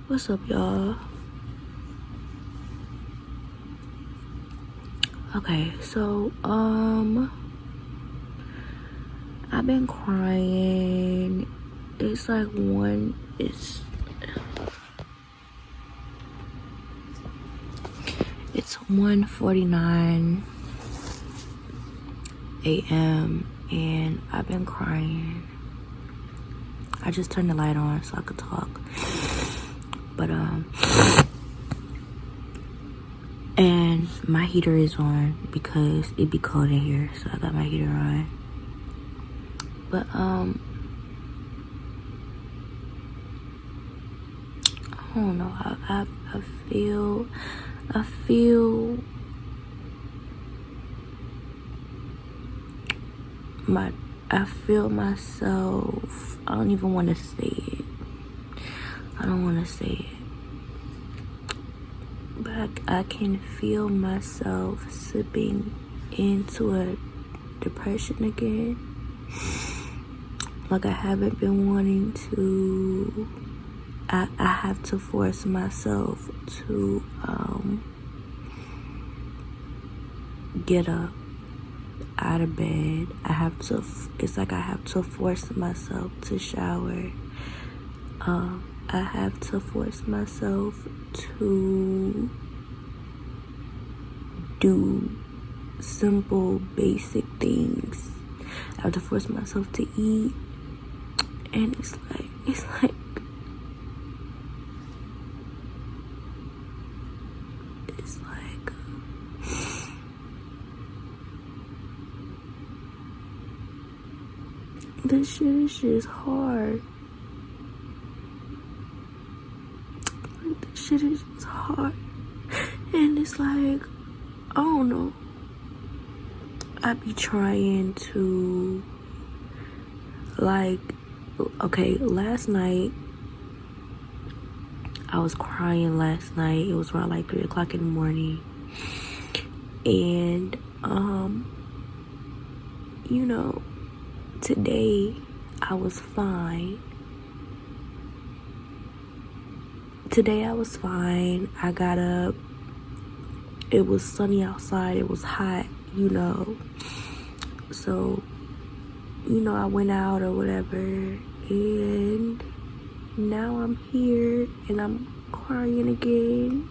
What's up, y'all? Okay, so I've been crying. It's like it's 1:49 a.m. and I've been crying. I just turned the light on so I could talk. But and my heater is on because it be cold in here, so I got my heater on. But I don't know. I feel myself. I don't even want to say it. I don't want to say it. But I can feel myself slipping into a depression again. Like I haven't been wanting to. I have to force myself to get up out of bed. It's like I have to force myself to shower. I have to force myself to do simple, basic things. I have to force myself to eat. And it's like this shit is just hard. Like, this shit is just hard. And it's like, I don't know. I be trying to, like, okay, last night, I was crying last night. It was around like 3 o'clock in the morning. And, you know, today I was fine. I got up. It was sunny outside. It was hot, you know. So, you know, I went out or whatever. And now I'm here and I'm crying again.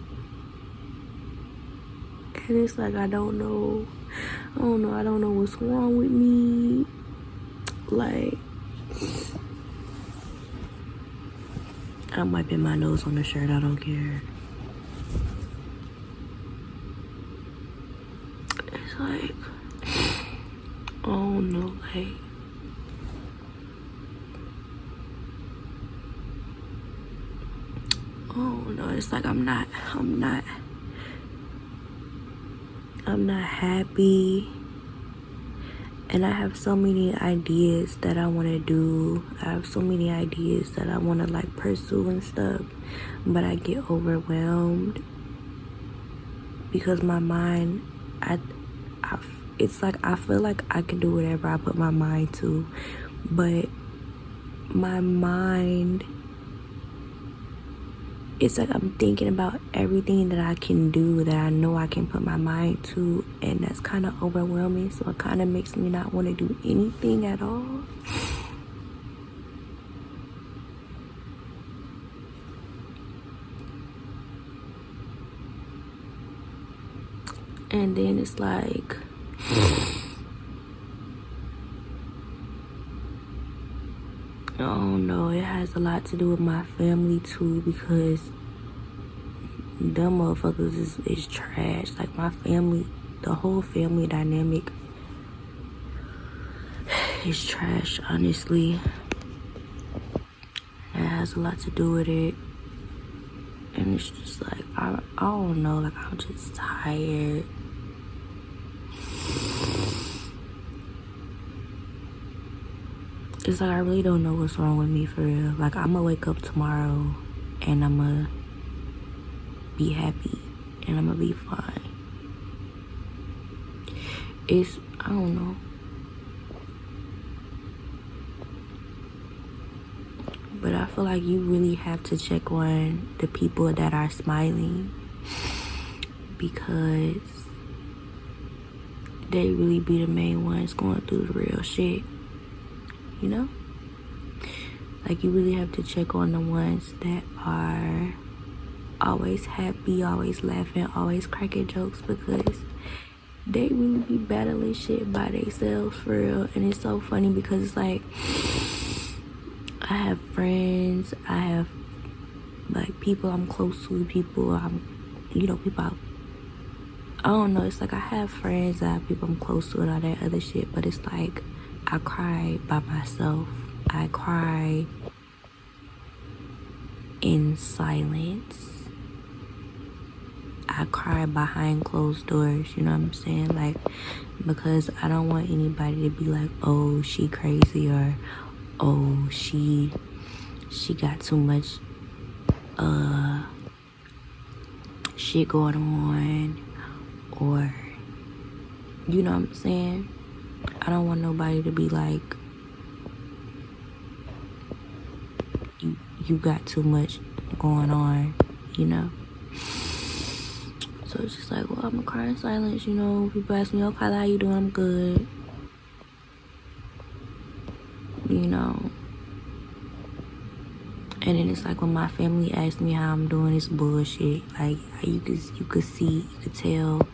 And it's like, I don't know what's wrong with me. Like, I'm wiping my nose on the shirt, I don't care. It's like, I don't know, like, oh no, it's like I'm not happy. And I have so many ideas that I want to do. I have so many ideas that I want to like pursue and stuff. But I get overwhelmed because my mind, it's like I feel like I can do whatever I put my mind to. But my mind, it's like I'm thinking about everything that I can do, that I know I can put my mind to, and that's kind of overwhelming. So it kind of makes me not want to do anything at all. And then it's like, oh no, it has a lot to do with my family too, because them motherfuckers is trash. Like my family, the whole family dynamic is trash, honestly. It has a lot to do with it. And it's just like, I don't know, like I'm just tired. It's like I really don't know what's wrong with me for real. Like I'm gonna wake up tomorrow and I'm gonna be happy and I'm gonna be fine. I don't know. But I feel like you really have to check on the people that are smiling, because they really be the main ones going through the real shit, you know? Like, you really have to check on the ones that are always happy, always laughing, always cracking jokes, because they really be battling shit by themselves for real. And it's so funny because it's like, I have friends, I have like people I'm close to, people I don't know, it's like I have friends, I have people I'm close to and all that other shit, but it's like I cry by myself. I cry in silence. I cry behind closed doors, you know what I'm saying? Like, because I don't want anybody to be like, oh, she crazy, or oh, she got too much shit going on, or you know what I'm saying? I don't want nobody to be like, you got too much going on, you know? So it's just like, well, I'm gonna cry in silence, you know? People ask me, oh, Kyla, how you doing? I'm good. You know? And then it's like when my family asks me how I'm doing, it's bullshit. Like, you could tell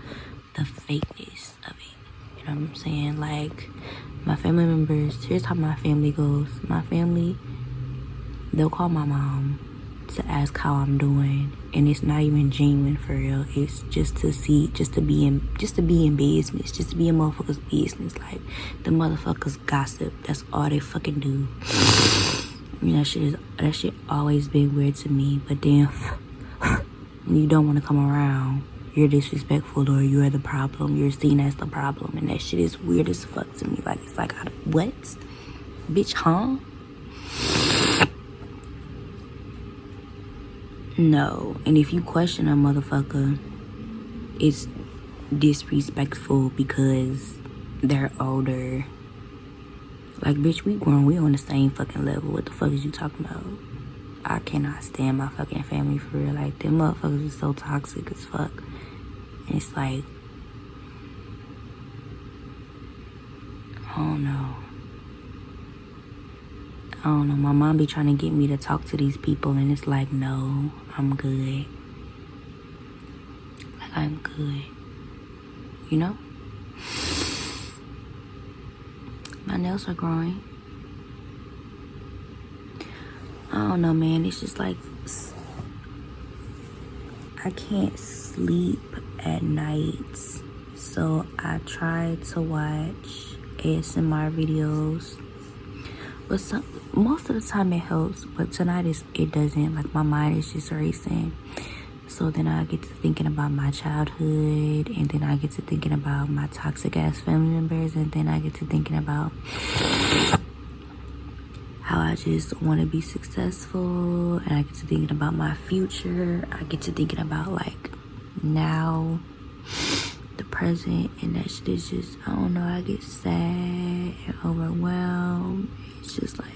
the fakeness of it. You know what I'm saying? Like, my family members, here's how my family goes. My family, they'll call my mom to ask how I'm doing, and it's not even genuine for real. It's just to be in business, just to be in motherfuckers' business. Like, the motherfuckers gossip. That's all they fucking do. You know, that shit always been weird to me. But then when you don't want to come around, you're disrespectful, or you're the problem. You're seen as the problem, and that shit is weird as fuck to me. Like, it's like, what, bitch, huh? No. And if you question a motherfucker, it's disrespectful because they're older. Like, bitch, we grown. We on the same fucking level. What the fuck is you talking about? I cannot stand my fucking family for real. Like, them motherfuckers is so toxic as fuck. And it's like, I don't know. My mom be trying to get me to talk to these people, and it's like, no, I'm good. Like, I'm good. You know? My nails are growing. I don't know, man. It's just like, I can't sleep at nights. So I try to watch ASMR videos. But most of the time it helps, but tonight it doesn't. Like, my mind is just racing. So then I get to thinking about my childhood, and then I get to thinking about my toxic ass family members, and then I get to thinking about how I just want to be successful, and I get to thinking about my future. I get to thinking about, like, now, the present, and that shit is just, I don't know, I get sad and overwhelmed. It's just like,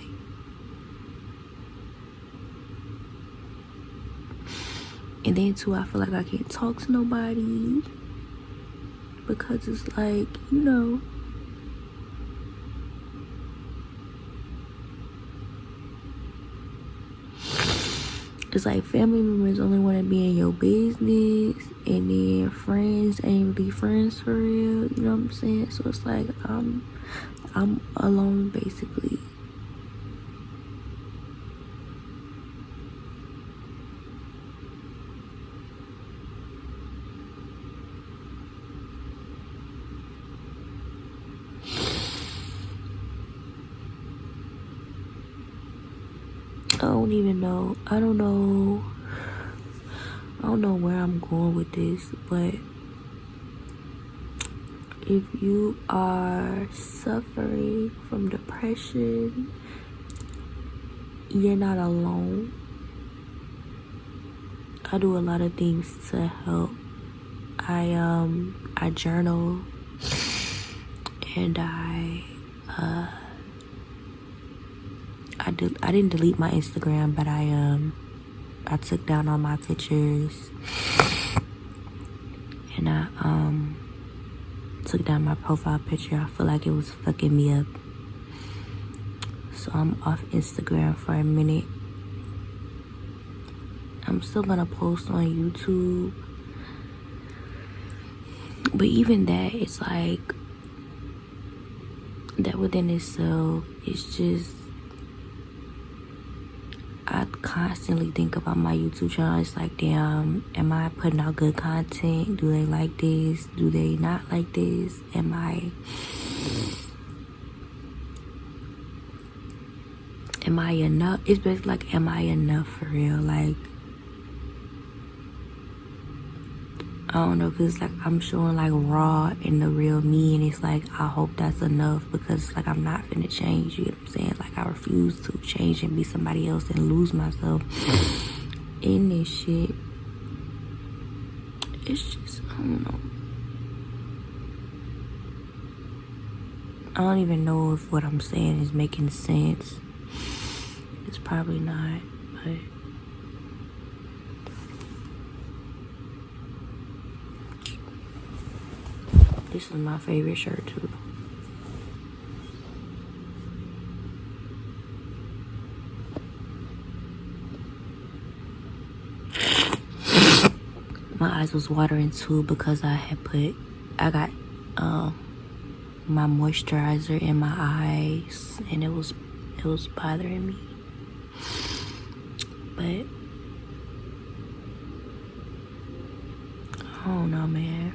and then too, I feel like I can't talk to nobody, because it's like, you know, it's like family members only want to be in your business, and then friends ain't really friends for real, you know what I'm saying? So it's like, I'm alone, basically. I don't even know. I don't know where I'm going with this, but if you are suffering from depression, you're not alone. I do a lot of things to help. I journal, and I I didn't delete my Instagram, but I took down all my pictures, and I took down my profile picture. I feel like it was fucking me up. So I'm off Instagram for a minute. I'm still gonna post on YouTube. But even that, it's like, that within itself, it's just, I constantly think about my YouTube channel. It's like, damn, am I putting out good content? Do they like this? Do they not like this? Am I enough? It's basically like, am I enough for real? Like, I don't know, because like I'm showing like raw and the real me, and it's like, I hope that's enough, because like I'm not finna change, you know what I'm saying? Like, I refuse to change and be somebody else and lose myself in this shit. It's just, I don't know. I don't even know if what I'm saying is making sense. It's probably not, but this is my favorite shirt too. My eyes was watering too because I got my moisturizer in my eyes, and it was bothering me. But I don't know, man.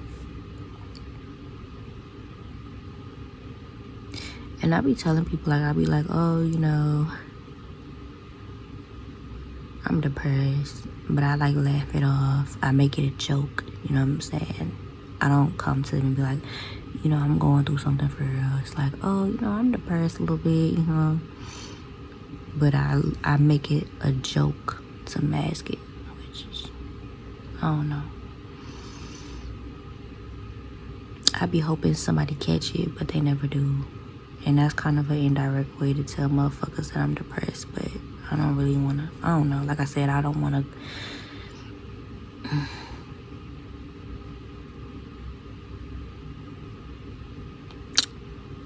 And I be telling people, like, I be like, oh, you know, I'm depressed, but I like laugh it off. I make it a joke, you know what I'm saying? I don't come to them and be like, you know, I'm going through something for real. It's like, oh, you know, I'm depressed a little bit, you know. But I make it a joke to mask it, which is, I don't know. I be hoping somebody catch it, but they never do. And that's kind of an indirect way to tell motherfuckers that I'm depressed, but I don't really want to, I don't know. Like I said, I don't want to, I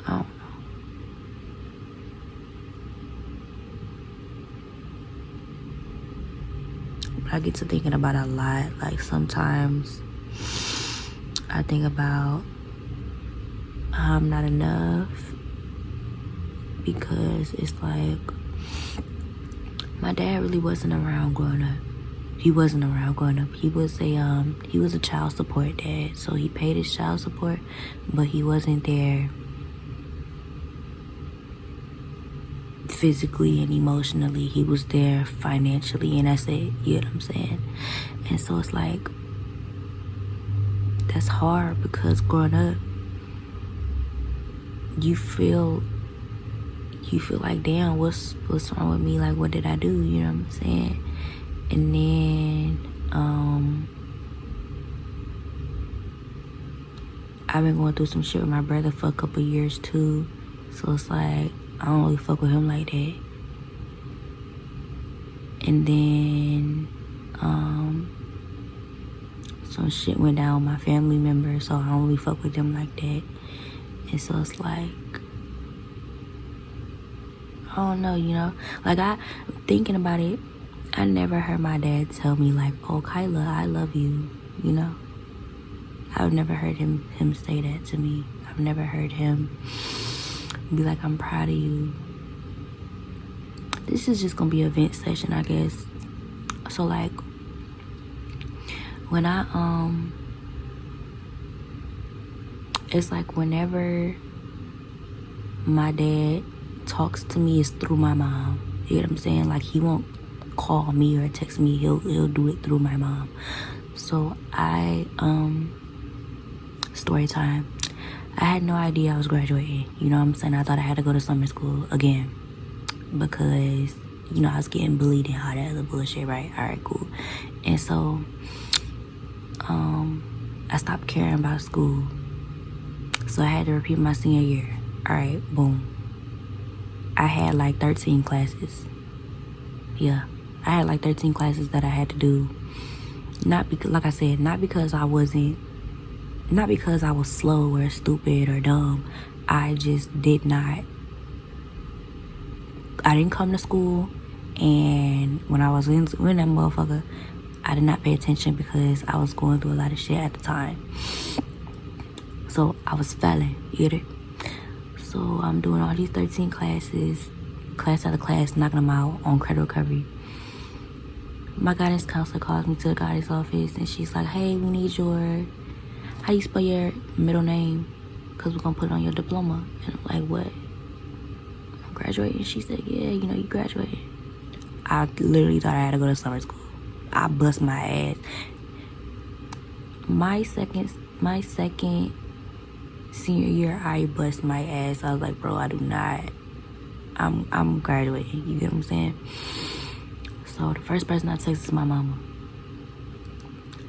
don't know. But I get to thinking about it a lot. Like, sometimes I think about how I'm not enough, because it's like, my dad really wasn't around growing up. He wasn't around growing up. He was a child support dad, so he paid his child support, but he wasn't there physically and emotionally. He was there financially, and that's it. You know what I'm saying? And so it's like, that's hard, because growing up, you feel like, damn, what's wrong with me? Like, what did I do? You know what I'm saying? And then I've been going through some shit with my brother for a couple years too, so it's like, I don't really fuck with him like that. And then some shit went down with my family members, so I don't really fuck with them like that. And so it's like, I don't know, you know? Like, thinking about it, I never heard my dad tell me like, oh, Kyla, I love you, you know? I've never heard him say that to me. I've never heard him be like, I'm proud of you. This is just gonna be a vent session, I guess. So like, when it's like, whenever my dad talks to me, is through my mom. You know what I'm saying? Like, he won't call me or text me. He'll do it through my mom. So story time. I had no idea I was graduating. You know what I'm saying? I thought I had to go to summer school again, because, you know, I was getting bullied and all that other bullshit, right? All right, cool. And so I stopped caring about school. So I had to repeat my senior year. All right, boom. I had like 13 classes. Yeah, I had like 13 classes that I had to do. Not because, like I said, not because I was slow or stupid or dumb. I just did not. I didn't come to school, and when I was in that motherfucker, I did not pay attention because I was going through a lot of shit at the time. So I was failing, you get it? So I'm doing all these 13 classes, class out of class, knocking them out on credit recovery. My guidance counselor calls me to the guidance office, and she's like, hey, we need how you spell your middle name? Because we're going to put it on your diploma. And I'm like, what? I'm graduating? She said, yeah, you graduated. I literally thought I had to go to summer school. I bust my ass. My second senior year, I bust my ass. I was like, bro, I do not. I'm graduating. You get what I'm saying? So the first person I text is my mama.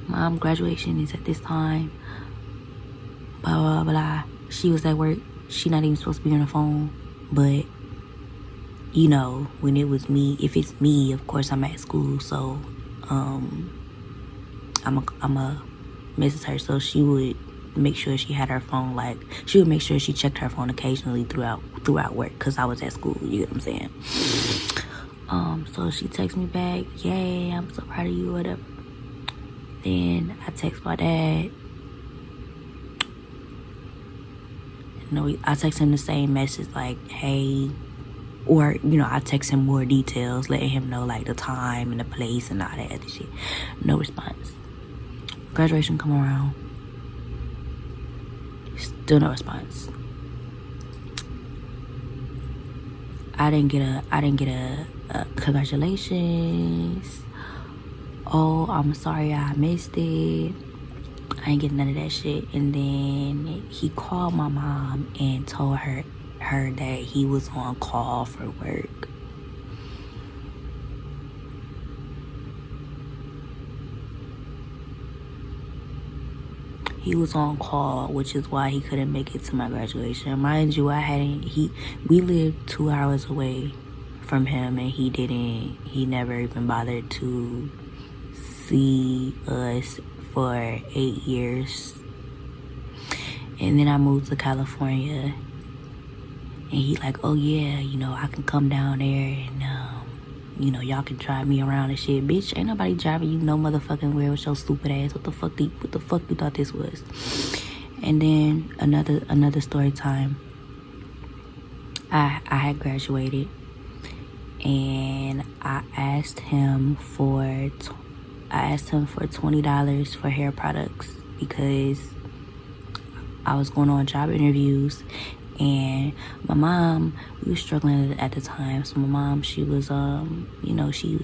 Mom, graduation is at this time. Blah, blah, blah. She was at work. She not even supposed to be on the phone. But, when it was me, if it's me, of course I'm at school. So, I'm a message her. So she would make sure she had her phone, she would make sure she checked her phone occasionally throughout work, because I was at school. You get what I'm saying? So she texts me back, yay, I'm so proud of you, whatever. Then I text my dad. I text him the same message, like, hey, or, I text him more details, letting him know, the time and the place and all that other shit. No response. Graduation come around. Still no response. I didn't get a congratulations. Oh, I'm sorry I missed it. I ain't getting none of that shit. And then he called my mom and told her that he was on call for work. He was on call, which is why he couldn't make it to my graduation. Mind you, we lived 2 hours away from him, and he never even bothered to see us for 8 years. And then I moved to California, and he like, oh yeah, I can come down there and y'all can drive me around and shit. Bitch, ain't nobody driving you no motherfucking where with your stupid ass. What the fuck you thought this was? And then another story time. I had graduated, and I asked him for $20 for hair products because I was going on job interviews. And my mom, we were struggling at the time. So my mom, she was,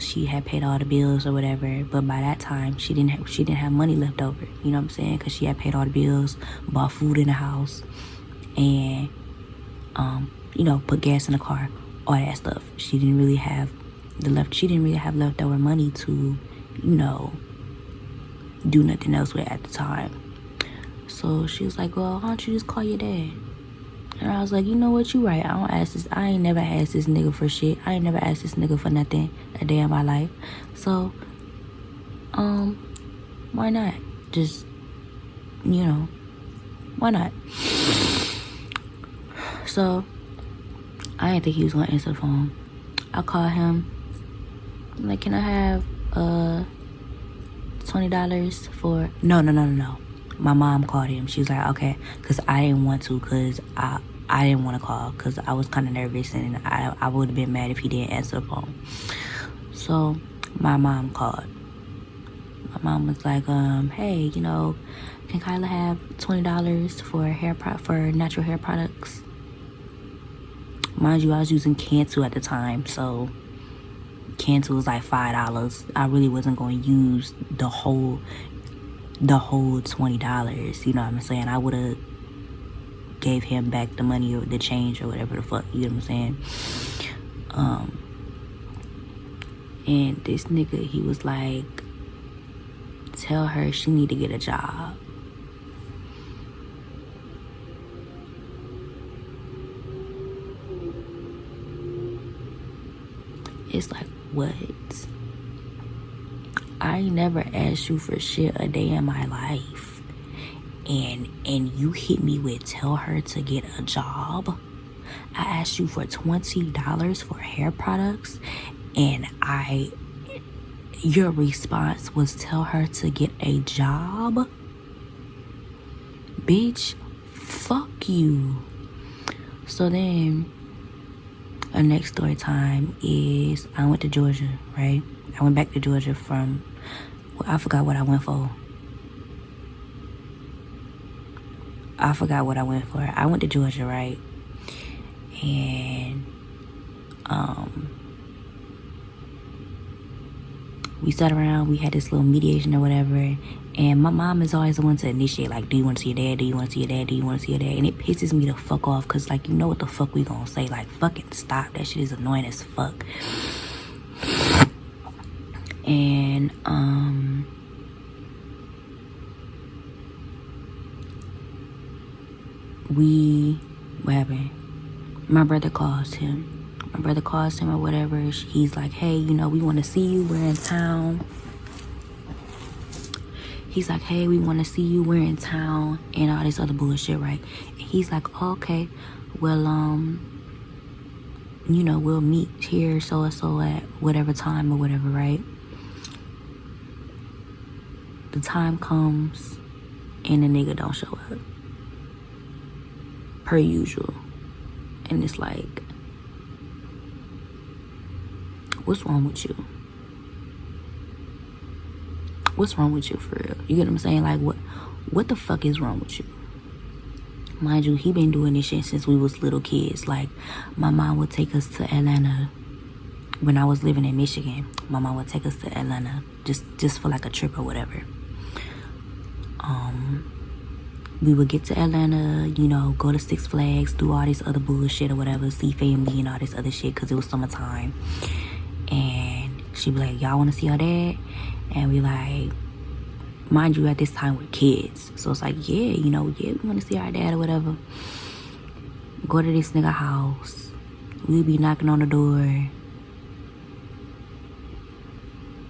she had paid all the bills or whatever. But by that time, she didn't have money left over. You know what I'm saying? Because she had paid all the bills, bought food in the house, and put gas in the car, all that stuff. She didn't really have leftover money to, do nothing else with at the time. So she was like, well, why don't you just call your dad? And I was like, you know what, you right. I ain't never asked this nigga for shit. I ain't never asked this nigga for nothing a day in my life. So, why not? Just, why not? So, I didn't think he was gonna answer the phone. I called him. I'm like, can I have, $20 for... No. My mom called him. She was like, okay, because I didn't want to, because I didn't want to call because I was kind of nervous, and I would have been mad if he didn't answer the phone. So my mom called. My mom was like, hey, can Kyla have $20 for natural hair products? Mind you, I was using Cantu at the time, so Cantu was like $5. I really wasn't going to use the whole $20. You know what I'm saying? I would have gave him back the money or the change or whatever the fuck. You know what I'm saying? And this nigga, he was like, tell her she need to get a job. It's like, what? I ain't never asked you for shit a day in my life. And you hit me with tell her to get a job. I asked you for $20 for hair products, and your response was tell her to get a job. Bitch, fuck you. So then our next story time is I went to Georgia, right? I went back to Georgia from, I forgot what I went for. I went to Georgia, right? And we sat around, we had this little mediation or whatever, and my mom is always the one to initiate, like, do you want to see your dad? Do you want to see your dad? Do you want to see your dad? And it pisses me the fuck off, because, like, you know what the fuck we gonna say. Like, fucking stop. That shit is annoying as fuck. And, what happened? My brother calls him. Or whatever. He's like, hey, you know, we want to see you. We're in town. He's like, hey, we want to see you. We're in town. And all this other bullshit, right? And he's like, oh, okay. Well, you know, we'll meet here so and so at whatever time or whatever, right? The time comes and the nigga don't show up. Per usual. And it's like, what's wrong with you? What's wrong with you for real? You get what I'm saying? Like, what the fuck is wrong with you? Mind you, he been doing this shit since we was little kids. Like, my mom would take us to Atlanta when I was living in Michigan. My mom would take us to Atlanta just for like a trip or whatever. We would get to Atlanta, you know, go to Six Flags, do all this other bullshit or whatever, see family and all this other shit, because it was summertime. And she'd be like, y'all want to see our dad? And we like, mind you, at this time we're kids, so it's like, yeah, you know, yeah, we want to see our dad or whatever. Go to this nigga house. We be knocking on the door.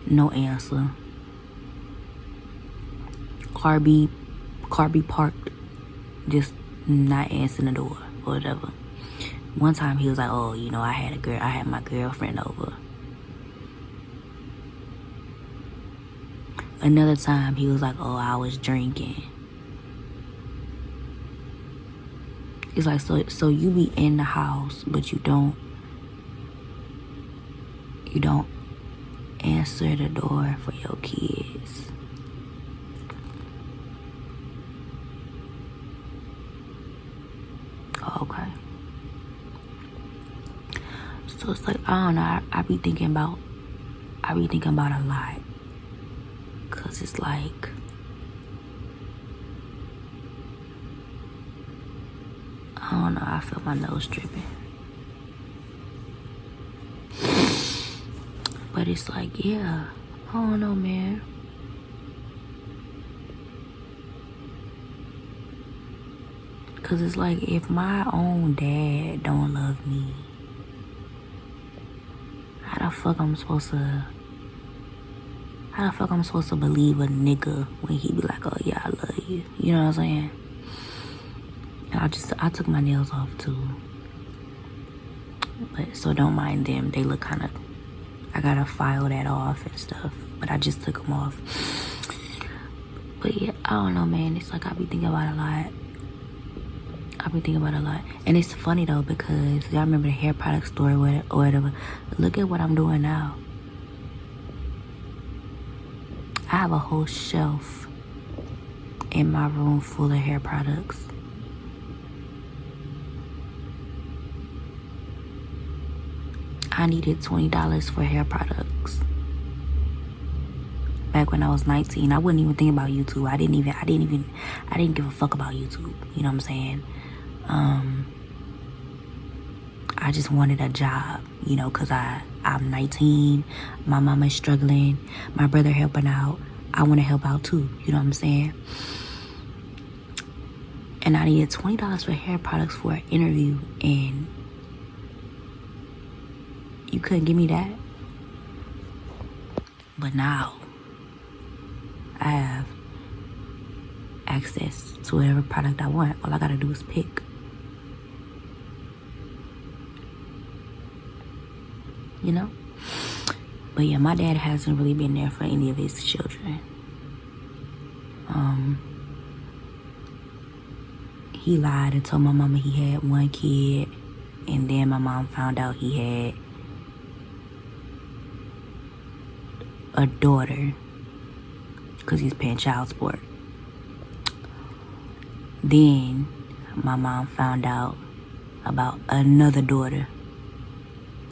No answer. Car be parked, just not answering the door or whatever. One time he was like, oh, you know, I had my girlfriend over. Another time he was like, oh, I was drinking. It's like, so you be in the house, but you don't answer the door for your kids. Okay. So it's like, I don't know, I be thinking about a lot. Cause it's like, I don't know, I feel my nose dripping. But it's like, yeah, I don't know, man. Cause it's like, if my own dad don't love me, how the fuck I'm supposed to believe a nigga when he be like, oh yeah, I love you? You know what I'm saying? And I took my nails off too. But so don't mind them. They look kind of, I gotta file that off and stuff. But I just took them off. But yeah, I don't know, man. It's like I be thinking about a lot. And it's funny though, because y'all remember the hair product store or whatever. Look at what I'm doing now. I have a whole shelf in my room full of hair products. I needed $20 for hair products. Back when I was 19, I wouldn't even think about YouTube. I didn't give a fuck about YouTube. You know what I'm saying? I just wanted a job, you know, cause I'm 19, my mama's struggling, my brother helping out. I want to help out too, you know what I'm saying? And I needed $20 for hair products for an interview, and you couldn't give me that. But now I have access to whatever product I want. All I gotta do is pick. You know? But yeah, my dad hasn't really been there for any of his children. He lied and told my mama he had one kid, and then my mom found out he had a daughter because he's paying child support. Then my mom found out about another daughter.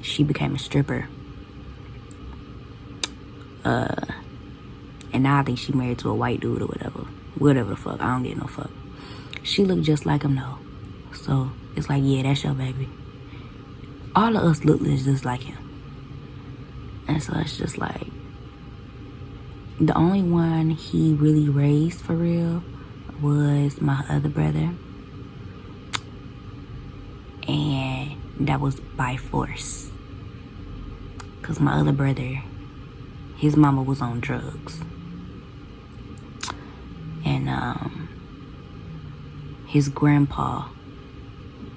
She became a stripper. And now I think she married to a white dude or whatever. Whatever the fuck. I don't get no fuck. She looked just like him though. So it's like, yeah, that's your baby. All of us look just like him. And so it's just like, the only one he really raised for real was my other brother. And that was by force. Because my other brother, his mama was on drugs. And his grandpa,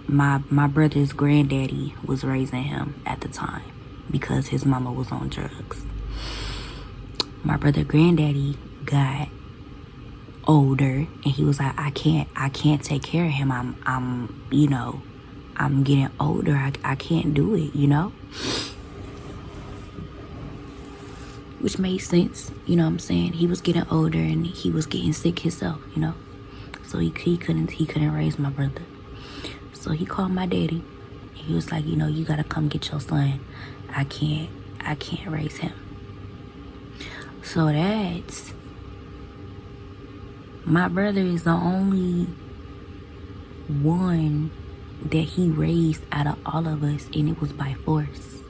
my brother's granddaddy, was raising him at the time because his mama was on drugs. My brother granddaddy got older and he was like, I can't take care of him. I'm getting older. I can't do it, you know? Which made sense, you know what I'm saying? He was getting older and he was getting sick himself, you know? So he couldn't raise my brother. So he called my daddy. He was like, you gotta come get your son. I can't raise him. So that's, my brother is the only one that he raised out of all of us, and it was by force.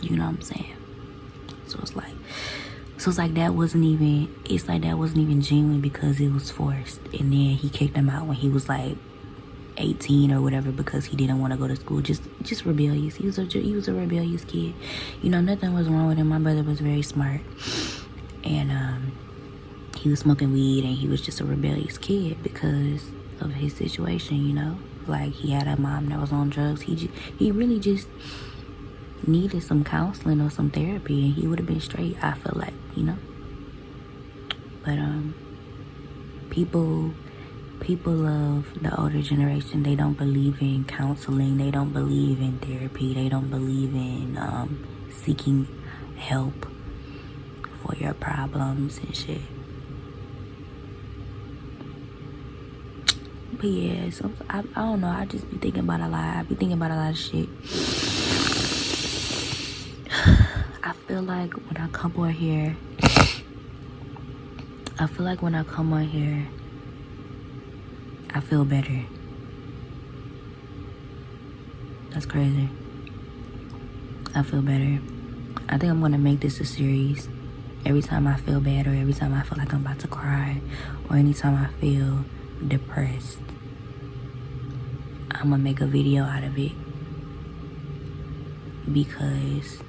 You know what I'm saying? So it's like that wasn't even genuine because it was forced. And then he kicked him out when he was like 18 or whatever because he didn't want to go to school. Just rebellious. He was a rebellious kid. Nothing was wrong with him. My brother was very smart. And he was smoking weed and he was just a rebellious kid because of his situation, Like he had a mom that was on drugs. He really just needed some counseling or some therapy and he would have been straight, I feel like, But people of the older generation, they don't believe in counseling, they don't believe in therapy, they don't believe in seeking help for your problems and shit. But yeah, so I don't know, I just be thinking about a lot. I be thinking about a lot of shit. I feel like when I come on here, I feel better. That's crazy. I feel better. I think I'm gonna make this a series. Every time I feel bad or every time I feel like I'm about to cry or anytime I feel depressed, I'm gonna make a video out of it because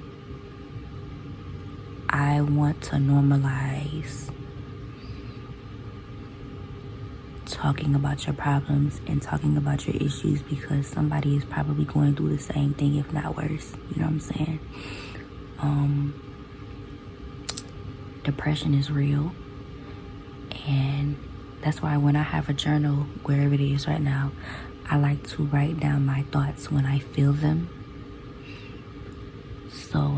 I want to normalize talking about your problems and talking about your issues because somebody is probably going through the same thing, if not worse. You know what I'm saying? Depression is real. And that's why when I have a journal, wherever it is right now, I like to write down my thoughts when I feel them. So,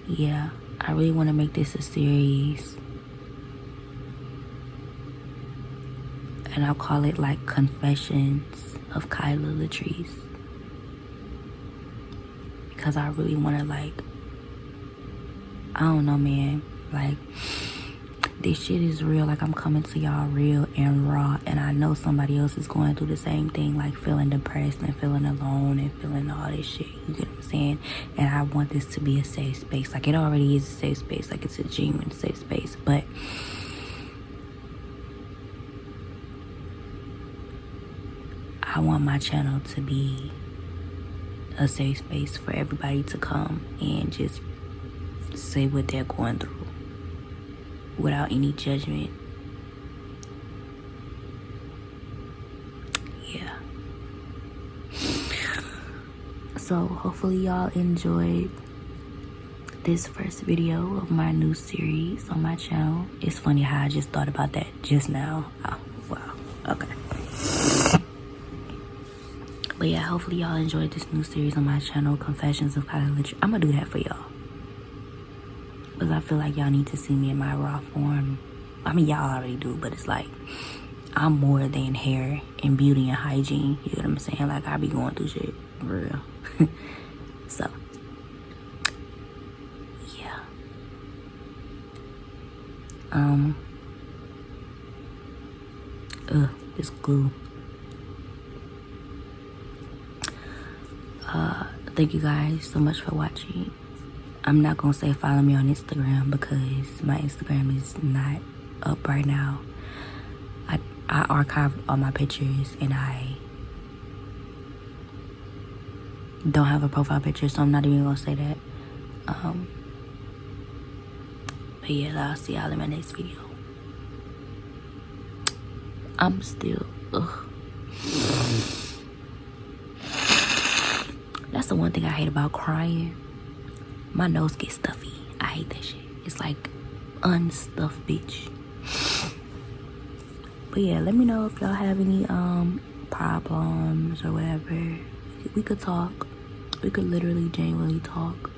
yeah, I really want to make this a series. And I'll call it like Confessions of Kylalatrice. Because I really want to I don't know, man. This shit is real. I'm coming to y'all real and raw. And I know somebody else is going through the same thing, feeling depressed and feeling alone and feeling all this shit. You get what I'm saying? And I want this to be a safe space. It already is a safe space. It's a genuine safe space. But I want my channel to be a safe space for everybody to come and just say what they're going through without any judgment. Yeah. So hopefully y'all enjoyed this first video of my new series on my channel. It's funny how I just thought about that just now. Oh, wow. Okay. But yeah, hopefully y'all enjoyed this new series on my channel, Confessions of Kylalatrice. I'm gonna do that for y'all, because I feel like y'all need to see me in my raw form. I mean, y'all already do, but it's like, I'm more than hair and beauty and hygiene. You know what I'm saying? Like, I be going through shit, for real. So, yeah. This glue. Thank you guys so much for watching. I'm not gonna say follow me on Instagram because my Instagram is not up right now. I archived all my pictures and I don't have a profile picture, so I'm not even gonna say that. But yeah, I'll see y'all in my next video. I'm still, That's the one thing I hate about crying. My nose gets stuffy. I hate that shit. It's like unstuffed bitch. But yeah, let me know if y'all have any problems or whatever. We could talk. We could literally genuinely talk.